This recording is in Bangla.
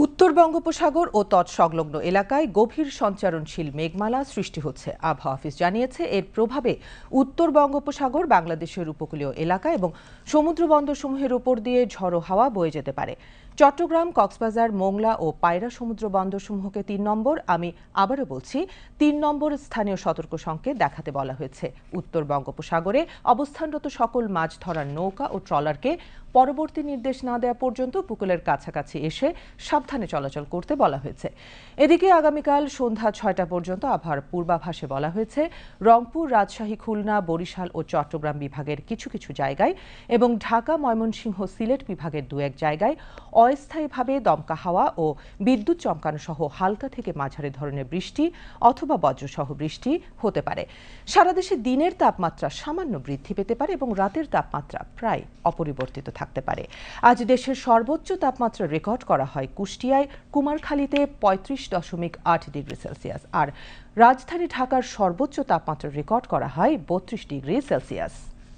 উত্তর বঙ্গোপসাগর ও তৎসংলগ্ন এলাকায় গভীর সঞ্চারণশীল মেঘমালা সৃষ্টি হচ্ছে। আবহাওয়া অফিস জানিয়েছে, এর প্রভাবে উত্তর বঙ্গোপসাগর, বাংলাদেশের উপকূলীয় এলাকা এবং সমুদ্র বন্দরসমূহের উপর দিয়ে ঝড়ো হাওয়া বয়ে যেতে পারে। চট্টগ্রাম, কক্সবাজার, মোংলা ও পায়রা সমুদ্র বন্দরসমূহকে ৩ নম্বর, আমি আবারও বলছি ৩ নম্বর স্থানীয় সতর্ক সংকেত দেখাতে বলা হয়েছে। উত্তর বঙ্গোপসাগরে অবস্থানরত সকল মাছ ধরার নৌকা ও ট্রলারকে পরবর্তী নির্দেশ না দেওয়া পর্যন্ত উপকূলের কাছাকাছি এসে সাবধানে চলাচল করতে বলা হয়েছে। এদিকে আগামীকাল সন্ধ্যা ৬টা পর্যন্ত আবহাওয়ার পূর্বাভাসে বলা হয়েছে, রংপুর, রাজশাহী, খুলনা, বরিশাল ও চট্টগ্রাম বিভাগের কিছু কিছু জায়গায় এবং ঢাকা, ময়মনসিংহ, সিলেট বিভাগের ২-১ জায়গায় অস্থায়ীভাবে দমকা হাওয়া ও বিদ্যুৎ চমকানো সহ হালকা থেকে মাঝারি ধরনের বৃষ্টি অথবা বজ্রসহ বৃষ্টি হতে পারে। সারা দেশে দিনের তাপমাত্রা সামান্য বৃদ্ধি পেতে পারে এবং রাতের তাপমাত্রা প্রায় অপরিবর্তিত থাকতে পারে। আজ দেশের সর্বোচ্চ তাপমাত্রা রেকর্ড করা হয় কুষ্টিয়ায়, কুমারখালীতে ৩৫.৮ ডিগ্রি সেলসিয়াস, আর রাজধানী ঢাকার সর্বোচ্চ তাপমাত্রা রেকর্ড করা হয় ৩২ ডিগ্রি সেলসিয়াস।